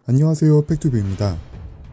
안녕하세요, 팩투비입니다.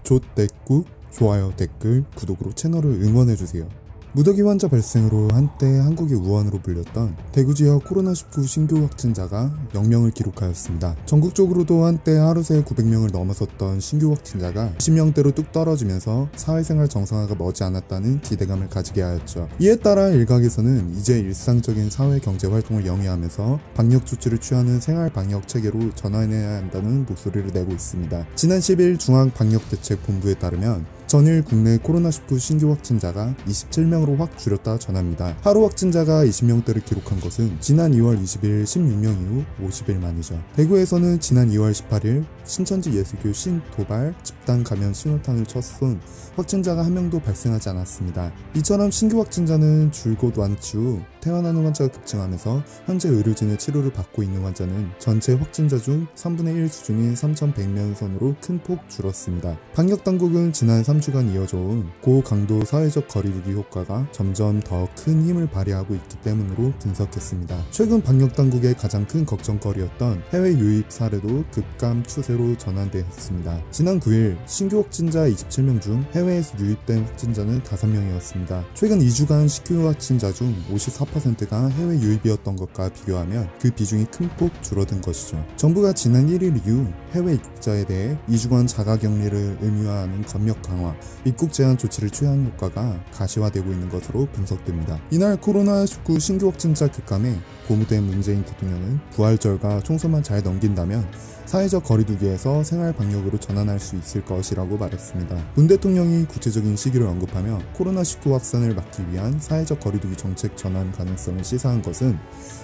좆댓구, 좋아요, 댓글, 구독으로 채널을 응원해주세요. 무더기 환자 발생으로 한때 한국의 우한으로 불렸던 대구 지역 코로나19 신규 확진자가 0명을 기록하였습니다. 전국적으로도 한때 하루 새 900명을 넘어섰던 신규 확진자가 20명대로 뚝 떨어지면서 사회생활 정상화가 머지않았다는 기대감을 가지게 하였죠. 이에 따라 일각에서는 이제 일상적인 사회 경제 활동을 영위하면서 방역 조치를 취하는 생활 방역 체계로 전환해야 한다는 목소리를 내고 있습니다. 지난 10일 중앙방역대책본부에 따르면 전일 국내 코로나19 신규 확진자가 27명으로 확 줄였다 전합니다. 하루 확진자가 20명대를 기록한 것은 지난 2월 20일 16명 이후 50일 만이죠. 대구에서는 지난 2월 18일 신천지 예수교 신도발 집단 감염 신호탄을 쳤은 확진자가 한 명도 발생하지 않았습니다. 이처럼 신규 확진자는 줄곧 완치 후 퇴원하는 환자가 급증하면서 현재 의료진의 치료를 받고 있는 환자는 전체 확진자 중 3분의 1 수준인 3,100명 선으로 큰 폭 줄었습니다. 방역당국은 지난 3주간 이어져온 고강도 사회적 거리두기 효과가 점점 더 큰 힘을 발휘하고 있기 때문으로 분석했습니다. 최근 방역당국의 가장 큰 걱정거리였던 해외 유입 사례도 급감 추세로 전환되었습니다. 지난 9일 신규 확진자 27명 중 해외에서 유입된 확진자는 5명이었습니다. 최근 2주간 신규 확진자 중 54%가 해외 유입이었던 것과 비교하면 그 비중이 큰 폭 줄어든 것이죠. 정부가 지난 1일 이후 해외 입국자에 대해 2주간 자가격리를 의무화하는 검역 강화, 입국 제한 조치를 취한 효과가 가시화되고 있는 것으로 분석됩니다. 이날 코로나19 신규 확진자 급감에 고무된 문재인 대통령은 부활절과 총선만 잘 넘긴다면 사회적 거리두기에서 생활 방역으로 전환할 수 있을 것이라고 말했습니다. 문 대통령이 구체적인 시기를 언급하며 코로나19 확산을 막기 위한 사회적 거리두기 정책 전환 가능성을 시사한 것은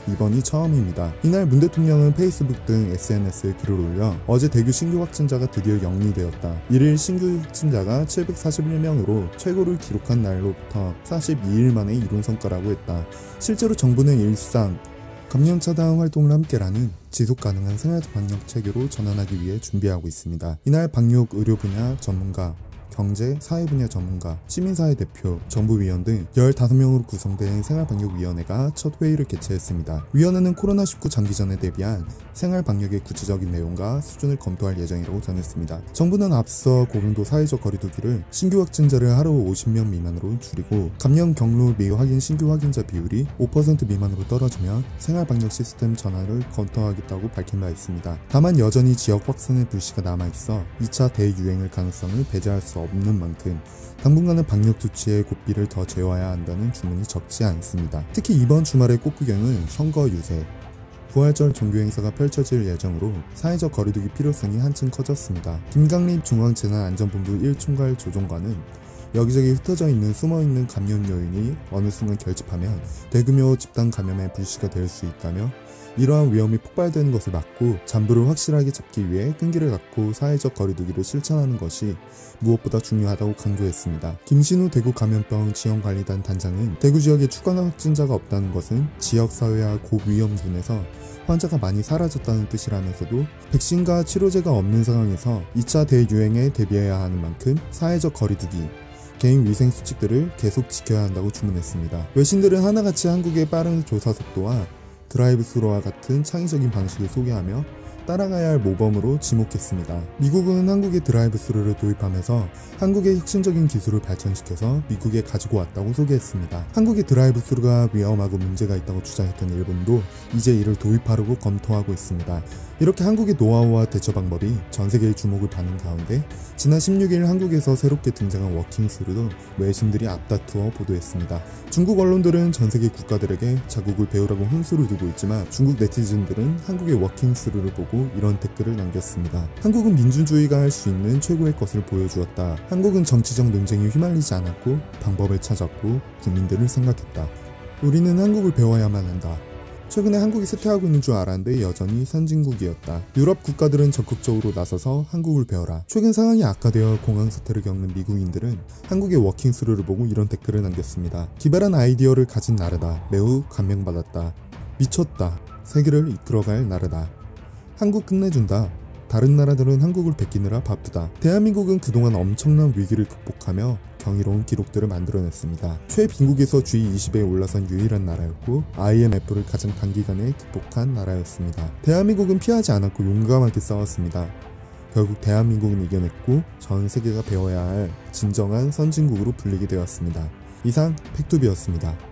이번이 처음입니다. 이날 문 대통령은 페이스북 등 SNS에 글을 올려 어제 대구 신규 확진자가 드디어 영리되었다. 1일 신규 확진자가 741명으로 최고를 기록한 날로부터 42일 만에 이룬 성과라고 했다. 실제로 정부는 일상 감염 차단 활동을 함께라는 지속 가능한 생활 방역 체계로 전환하기 위해 준비하고 있습니다. 이날 방역 의료 분야 전문가, 경제, 사회 분야 전문가, 시민사회 대표, 정부위원 등 15명으로 구성된 생활방역위원회가 첫 회의를 개최했습니다. 위원회는 코로나19 장기전에 대비한 생활방역의 구체적인 내용과 수준을 검토할 예정이라고 전했습니다. 정부는 앞서 고강도 사회적 거리두기를 신규 확진자를 하루 50명 미만으로 줄이고 감염 경로 미확인 신규 확진자 비율이 5% 미만으로 떨어지면 생활방역 시스템 전환을 검토하겠다고 밝힌 바 있습니다. 다만 여전히 지역 확산의 불씨가 남아있어 2차 대유행의 가능성을 배제할 수 없는 만큼 당분간은 방역 조치의 고삐를 더 재워야 한다는 주문이 적지 않습니다. 특히 이번 주말의 꽃구경은 선거 유세, 부활절 종교행사가 펼쳐질 예정으로 사회적 거리두기 필요성이 한층 커졌습니다. 김강립 중앙재난안전본부 1총괄 조종관은 여기저기 흩어져 있는 숨어있는 감염 요인이 어느 순간 결집하면 대규모 집단 감염의 불씨가 될 수 있다며 이러한 위험이 폭발되는 것을 막고 잠부를 확실하게 잡기 위해 끈기를 갖고 사회적 거리두기를 실천하는 것이 무엇보다 중요하다고 강조했습니다. 김신우 대구감염병 지원관리단 단장은 대구 지역에 추가 확진자가 없다는 것은 지역사회와 고위험군에서 환자가 많이 사라졌다는 뜻이라면서도 백신과 치료제가 없는 상황에서 2차 대유행에 대비해야 하는 만큼 사회적 거리두기, 개인 위생 수칙들을 계속 지켜야 한다고 주문했습니다. 외신들은 하나같이 한국의 빠른 조사 속도와 드라이브스루와 같은 창의적인 방식을 소개하며 따라가야 할 모범으로 지목했습니다. 미국은 한국의 드라이브스루를 도입하면서 한국의 혁신적인 기술을 발전시켜서 미국에 가지고 왔다고 소개했습니다. 한국의 드라이브스루가 위험하고 문제가 있다고 주장했던 일본도 이제 이를 도입하려고 검토하고 있습니다. 이렇게 한국의 노하우와 대처 방법이 전세계의 주목을 받는 가운데 지난 16일 한국에서 새롭게 등장한 워킹스루도 외신들이 앞다투어 보도했습니다. 중국 언론들은 전세계 국가들에게 자국을 배우라고 훈수를 두고 있지만 중국 네티즌들은 한국의 워킹스루를 보고 이런 댓글을 남겼습니다. 한국은 민주주의가 할 수 있는 최고의 것을 보여주었다. 한국은 정치적 논쟁에 휘말리지 않았고 방법을 찾았고 국민들을 생각했다. 우리는 한국을 배워야만 한다. 최근에 한국이 쇠퇴하고 있는 줄 알았는데 여전히 선진국이었다. 유럽 국가들은 적극적으로 나서서 한국을 배워라. 최근 상황이 악화되어 공황 사태를 겪는 미국인들은 한국의 워킹스루를 보고 이런 댓글을 남겼습니다. 기발한 아이디어를 가진 나라다. 매우 감명받았다. 미쳤다. 세계를 이끌어갈 나라다. 한국 끝내준다. 다른 나라들은 한국을 베끼느라 바쁘다. 대한민국은 그동안 엄청난 위기를 극복하며 경이로운 기록들을 만들어냈습니다. 최빈국에서 G20에 올라선 유일한 나라였고 IMF를 가장 단기간에 극복한 나라였습니다. 대한민국은 피하지 않았고 용감하게 싸웠습니다. 결국 대한민국은 이겨냈고 전 세계가 배워야 할 진정한 선진국으로 불리게 되었습니다. 이상 팩투비였습니다.